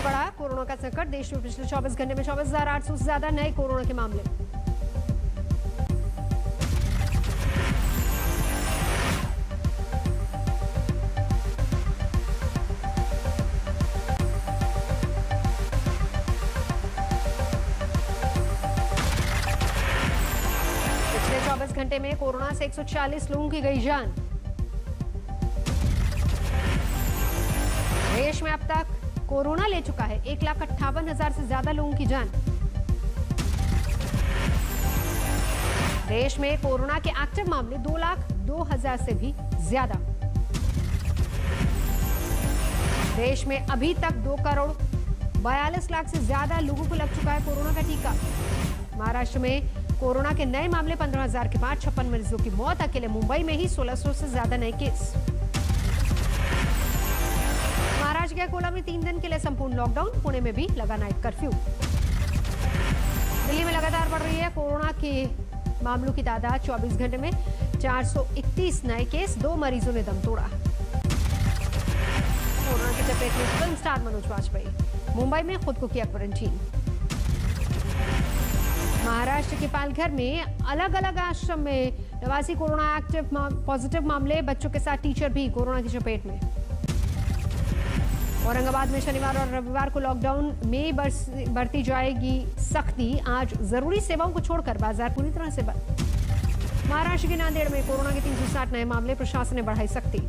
बढ़ा कोरोना का संकट। देश में पिछले 24 घंटे में 24,800 से ज्यादा नए कोरोना के मामले। पिछले 24 घंटे में कोरोना से 140 लोगों की गई जान। देश में अब तक कोरोना ले चुका है 1,58,000 से ज्यादा लोगों की जान। देश में कोरोना के एक्टिव मामले 2,02,000 से भी ज्यादा। देश में अभी तक 2,42,00,000 से ज्यादा लोगों को लग चुका है कोरोना का टीका। महाराष्ट्र में कोरोना के नए मामले 15,000 के बाद 56 मरीजों की मौत। अकेले मुंबई में ही 1,600 से ज्यादा नए केस। महाराष्ट्र के अकोला में 3 दिन के लिए संपूर्ण लॉकडाउन। पुणे में भी लगा नाइट कर्फ्यू। दिल्ली में लगातार बढ़ रही है कोरोना के मामलों की तादाद। 24 घंटे में 431 नए केस। 2 मरीजों ने दम तोड़ा। कोरोना की चपेट में फिल्म स्टार मनोज वाजपेयी। मुंबई में खुद को किया क्वारंटीन। महाराष्ट्र के पालघर में अलग अलग आश्रम में 89 कोरोना एक्टिव पॉजिटिव मामले। बच्चों के साथ टीचर भी कोरोना की चपेट में। औरंगाबाद में शनिवार और रविवार को लॉकडाउन में बढ़ती जाएगी सख्ती। आज जरूरी सेवाओं को छोड़कर बाजार पूरी तरह से बंद। महाराष्ट्र के नांदेड़ में कोरोना के 360 नए मामले। प्रशासन ने बढ़ाई सख्ती।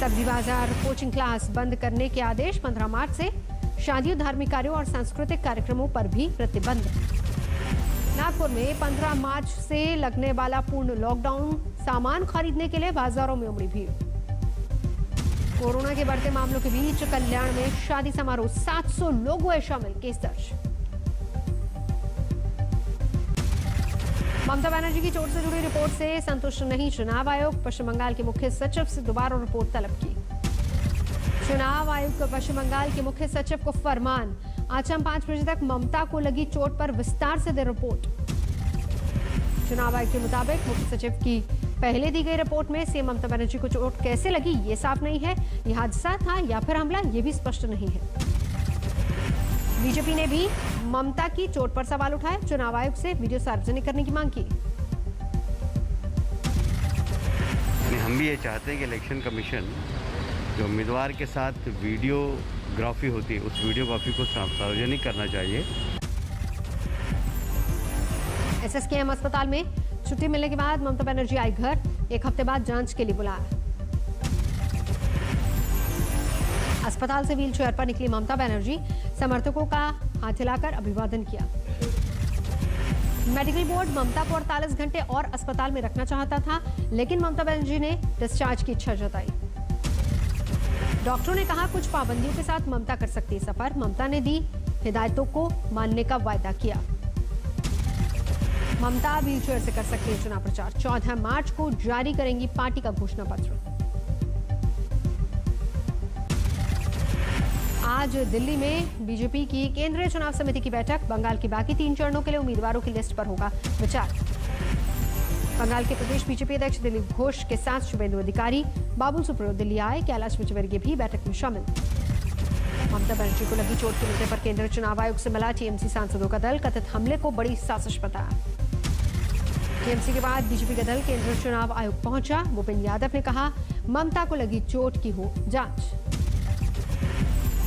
सब्जी बाजार, कोचिंग क्लास बंद करने के आदेश। 15 मार्च से शादियों, धार्मिक कार्यों और सांस्कृतिक कार्यक्रमों पर भी प्रतिबंध। नागपुर में 15 मार्च से लगने वाला पूर्ण लॉकडाउन। सामान खरीदने के लिए बाजारों में उमड़ी भीड़। कोरोना के बढ़ते मामलों के बीच कल्याण में शादी समारोह। 700 लोग हुए शामिल। केस दर्ज। ममता बनर्जी की चोट से जुड़ी रिपोर्ट से संतुष्ट नहीं चुनाव आयोग। पश्चिम बंगाल के मुख्य सचिव से दोबारा रिपोर्ट तलब की। चुनाव आयोग को पश्चिम बंगाल के मुख्य सचिव को फरमान। आज शाम 5 बजे तक ममता को लगी चोट पर विस्तार से दे रिपोर्ट। चुनाव आयोग के मुताबिक मुख्य सचिव की पहले दी गई रिपोर्ट में सीएम ममता बनर्जी को चोट कैसे लगी ये साफ नहीं है। यह हादसा था या फिर हमला ये भी स्पष्ट नहीं है। बीजेपी ने भी ममता की चोट पर सवाल उठाए। चुनाव आयोग से वीडियो सार्वजनिक करने की मांग की। हम भी ये चाहते हैं कि इलेक्शन कमीशन जो उम्मीदवार के साथ वीडियोग्राफी होती है उस वीडियोग्राफी को सार्वजनिक करना चाहिए। एसएसकेएम अस्पताल में छुट्टी मिलने के बाद ममता बनर्जी आई घर। 1 हफ्ते बाद जांच के लिए बुलाया। अस्पताल से व्हीलचेयर पर निकली ममता बनर्जी। समर्थकों का हाथ हिलाकर अभिवादन किया। मेडिकल बोर्ड ममता को 48 घंटे और अस्पताल में रखना चाहता था, लेकिन ममता बनर्जी ने डिस्चार्ज की इच्छा जताई। डॉक्टरों ने कहा कुछ पाबंदियों के साथ ममता कर सकती है सफर। ममता ने दी हिदायतों को मानने का वायदा किया। ममता व्हीलचेयर से कर सकती है चुनाव प्रचार। 14 मार्च को जारी करेंगी पार्टी का घोषणा पत्र। आज दिल्ली में बीजेपी की केंद्रीय चुनाव समिति की बैठक। बंगाल की बाकी 3 चरणों के लिए उम्मीदवारों की लिस्ट पर होगा विचार। बंगाल के प्रदेश बीजेपी अध्यक्ष दिलीप घोष के साथ शुभेंदु अधिकारी, बाबुल सुप्रियो दिल्ली आए। कैलाश विजयवर्गीय भी बैठक में शामिल। ममता बनर्जी को लगी चोट के मुद्दे पर केंद्रीय चुनाव आयोग से मिला टीएमसी सांसदों का दल। कथित हमले को बड़ी साजिश बताया। टीएमसी के बाद बीजेपी का दल केंद्रीय चुनाव आयोग पहुंचा। भूपेंद्र यादव ने कहा ममता को लगी चोट की हो जांच।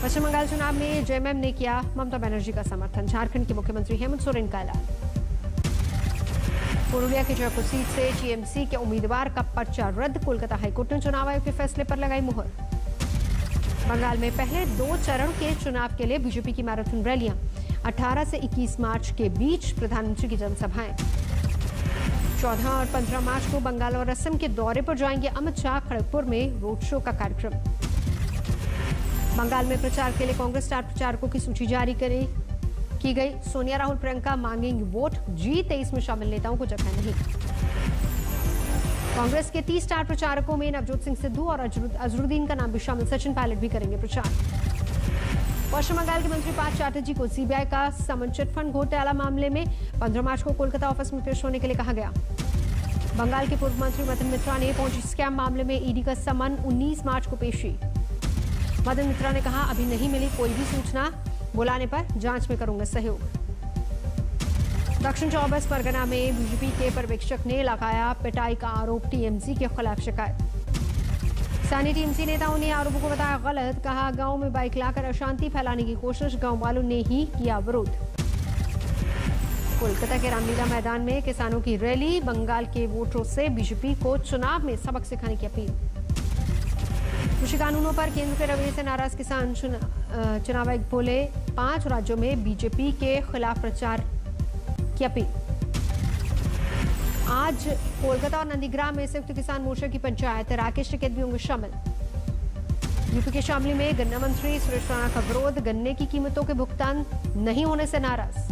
पश्चिम बंगाल चुनाव में जेएमएम ने किया ममता बनर्जी का समर्थन। झारखंड के मुख्यमंत्री हेमंत सोरेन का ऐलान। पुरुलिया की जयपुर सीट से टीएमसी के उम्मीदवार का पर्चा रद्द। कोलकाता हाईकोर्ट ने चुनाव आयोग के फैसले पर लगाई मुहर। बंगाल में पहले 2 चरण के चुनाव के लिए बीजेपी की मैराथन रैलियां। 18 से 21 मार्च के बीच प्रधानमंत्री की जनसभाएं। 14 और 15 मार्च को बंगाल और असम के दौरे पर जाएंगे अमित शाह। खड़गपुर में रोड शो का कार्यक्रम। बंगाल में प्रचार के लिए कांग्रेस स्टार प्रचारकों की सूची जारी की गई। सोनिया, राहुल, प्रियंका मांगेंगे वोट। G23 में शामिल नेताओं को जगह नहीं। कांग्रेस के 30 स्टार प्रचारकों में नवजोत सिंह सिद्धू और अजरुद्दीन का नाम भी शामिल। सचिन पायलट भी करेंगे प्रचार। पश्चिम बंगाल के मंत्री पार्थ चैटर्जी को सीबीआई का समन चिटफंड घोटाला मामले में 15 मार्च को कोलकाता ऑफिस में पेश होने के लिए कहा गया। बंगाल के पूर्व मंत्री मदन मित्रा ने पहुंची स्कैम मामले में ईडी का समन। 19 मार्च को पेशी। मदन मित्रा ने कहा, अभी नहीं मिली कोई भी सूचना, बुलाने पर जांच में करूंगा सहयोग। दक्षिण 24 परगना में बीजेपी के पर्यवेक्षक ने लगाया पिटाई का आरोप, टीएमसी के खिलाफ शिकायत। स्थानीय टीएमसी नेताओं ने आरोपों को बताया गलत, कहा गांव में बाइक लाकर अशांति फैलाने की कोशिश, गांव वालों ने ही किया विरोध। कोलकाता के रामलीला मैदान में किसानों की रैली, बंगाल के वोटरों से बीजेपी को चुनाव में सबक सिखाने की अपील। कृषि कानूनों पर केंद्र के रवैये से नाराज किसान, चुनाव आयोग बोले 5 राज्यों में बीजेपी के खिलाफ प्रचार की अपील। आज कोलकाता और नंदीग्राम में संयुक्त किसान मोर्चा की पंचायत, राकेश टिकैत भी होंगे शामिल। यूपी के शामली में गन्ना मंत्री सुरेश राणा का विरोध, गन्ने की कीमतों के भुगतान नहीं होने से नाराज।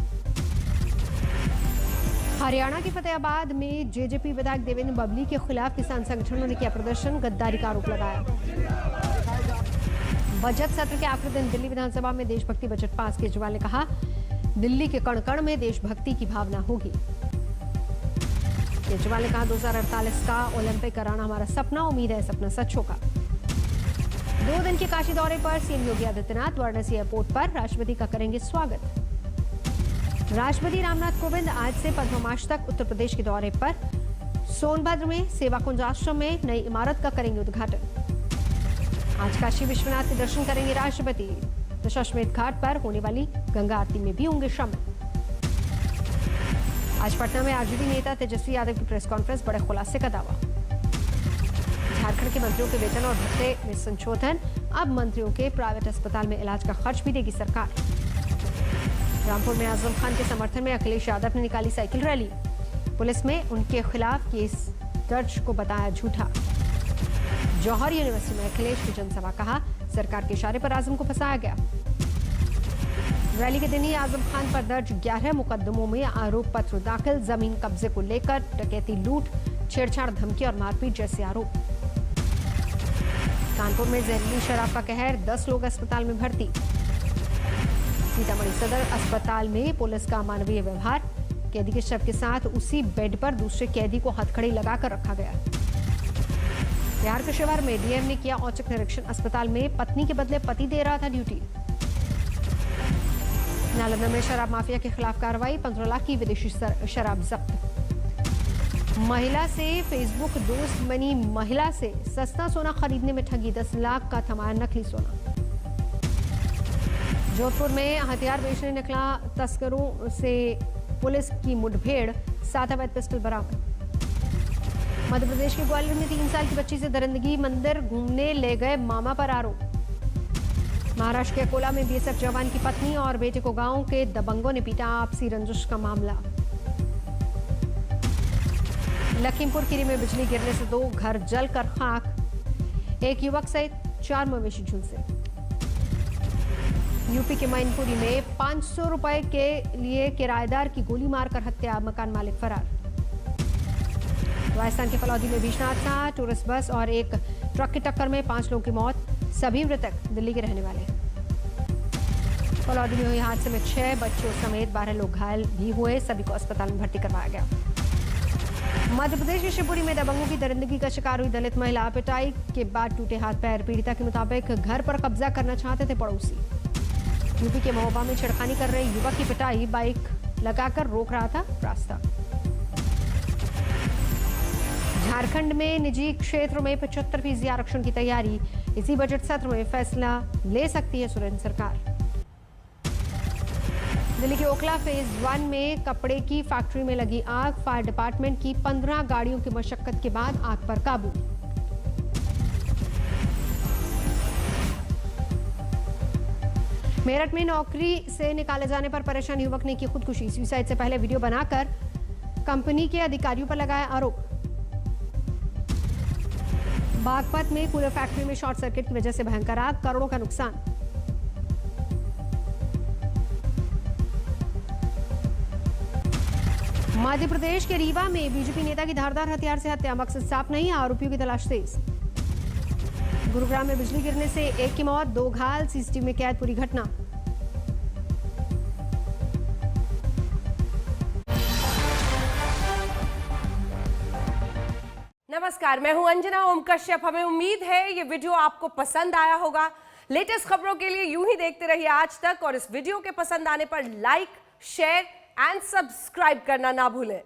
हरियाणा के फतेहाबाद में जेजेपी विधायक देवेंद्र बबली के खिलाफ किसान संगठनों ने किया प्रदर्शन, गद्दारी का आरोप लगाया। बजट सत्र के आखिरी दिन दिल्ली विधानसभा में देशभक्ति बजट पास, केजरीवाल ने कहा दिल्ली के कण कण में देशभक्ति की भावना होगी। केजरीवाल ने कहा 2048 का ओलंपिक कराना हमारा सपना, उम्मीद है सपना सच होगा। 2 दिन के काशी दौरे पर सीएम योगी आदित्यनाथ वाराणसी एयरपोर्ट पर राष्ट्रपति का करेंगे स्वागत। राष्ट्रपति रामनाथ कोविंद आज से 15 मार्च तक उत्तर प्रदेश के दौरे पर, सोनभद्र में सेवा कुंज आश्रम में नई इमारत का करेंगे उद्घाटन। आज काशी विश्वनाथ के दर्शन करेंगे राष्ट्रपति। दशाश्वमेध घाट पर होने वाली गंगा आरती में भी होंगे शामिल। आज पटना में आरजेडी नेता तेजस्वी यादव की प्रेस कॉन्फ्रेंस, बड़े खुलासे का दावा। झारखंड के मंत्रियों के वेतन और भत्ते में संशोधन, अब मंत्रियों के प्राइवेट अस्पताल में इलाज का खर्च भी देगी सरकार। रामपुर में आजम खान के समर्थन में अखिलेश यादव ने निकाली साइकिल रैली, पुलिस में उनके खिलाफ केस दर्ज को बताया झूठा। जौहर यूनिवर्सिटी में अखिलेश की जनसभा, कहा सरकार के इशारे पर आजम को फंसाया गया। रैली के दिन ही आजम खान पर दर्ज 11 मुकदमों में आरोप पत्र दाखिल, जमीन कब्जे को लेकर डकैती, लूट, छेड़छाड़, धमकी और मारपीट जैसे आरोप। कानपुर में जहरीली शराब का कहर, 10 लोग अस्पताल में भर्ती। सीतामढ़ी सदर अस्पताल में पुलिस का अमानवीय व्यवहार, कैदी के शव के साथ उसी बेड पर दूसरे कैदी को हथकड़ी लगाकर रखा गया। बिहार के शिवहर में डीएम ने किया औचक निरीक्षण, अस्पताल में पत्नी के बदले पति दे रहा था ड्यूटी। नालंदा में शराब माफिया के खिलाफ कार्रवाई, 15 लाख की विदेशी शराब जब्त। महिला से फेसबुक दोस्त बनी महिला से सस्ता सोना खरीदने में ठगी, 10 लाख का थमाया नकली सोना। जोधपुर में हथियार बेचने निकला तस्करों से पुलिस की मुठभेड़, 7 अवैध पिस्टल बरामद। मध्य प्रदेश के ग्वालियर में 3 साल की बच्ची से दरिंदगी, मंदिर घूमने ले गए मामा पर आरोप। महाराष्ट्र के अकोला में बीएसएफ जवान की पत्नी और बेटे को गांव के दबंगों ने पीटा, आपसी रंजिश का मामला। लखीमपुर खीरी में बिजली गिरने से 2 घर जलकर खाक, एक युवक सहित 4 मवेशी झुलसे। यूपी के मैनपुरी में 500 रुपए के लिए किराएदार की गोली मारकर हत्या, मकान मालिक फरार। राजस्थान के फलौदी में भीषण हादसा, टूरिस्ट बस और एक ट्रक की टक्कर में 5 लोगों की मौत, सभी मृतक दिल्ली के रहने वाले। फलौदी में हुए हादसे में 6 बच्चों समेत 12 लोग घायल भी हुए, सभी को अस्पताल में भर्ती करवाया गया। मध्य प्रदेश के शिवपुरी में दबंगों की दरिंदगी का शिकार हुई दलित महिला, पिटाई के बाद टूटे हाथ पैर, पीड़िता के मुताबिक घर पर कब्जा करना चाहते थे पड़ोसी। यूपी के महोबा में छेड़खानी कर रहे युवक की पिटाई, बाइक लगाकर रोक रहा था रास्ता। झारखंड में निजी क्षेत्र में 75% आरक्षण की तैयारी, इसी बजट सत्र में फैसला ले सकती है सुरेंद्र सरकार। दिल्ली के ओखला फेज 1 में कपड़े की फैक्ट्री में लगी आग, फायर डिपार्टमेंट की 15 गाड़ियों की मशक्कत के बाद आग पर काबू। मेरठ में नौकरी से निकाले जाने पर परेशान युवक ने की खुदकुशी, सुसाइड से पहले वीडियो बनाकर कंपनी के अधिकारियों पर लगाया आरोप। बागपत में कूलर फैक्ट्री में शॉर्ट सर्किट की वजह से भयंकर आग, करोड़ों का नुकसान। मध्य प्रदेश के रीवा में बीजेपी नेता की धारदार हथियार से हत्या, मकसद साफ नहीं, आरोपियों की तलाश तेज। गुरुग्राम में बिजली गिरने से 1 की मौत, 2 घायल, सीसीटीवी में कैद पूरी घटना। नमस्कार, मैं हूं अंजना ओम कश्यप। हमें उम्मीद है ये वीडियो आपको पसंद आया होगा। लेटेस्ट खबरों के लिए यूं ही देखते रहिए आज तक और इस वीडियो के पसंद आने पर लाइक, शेयर एंड सब्सक्राइब करना ना भूलें।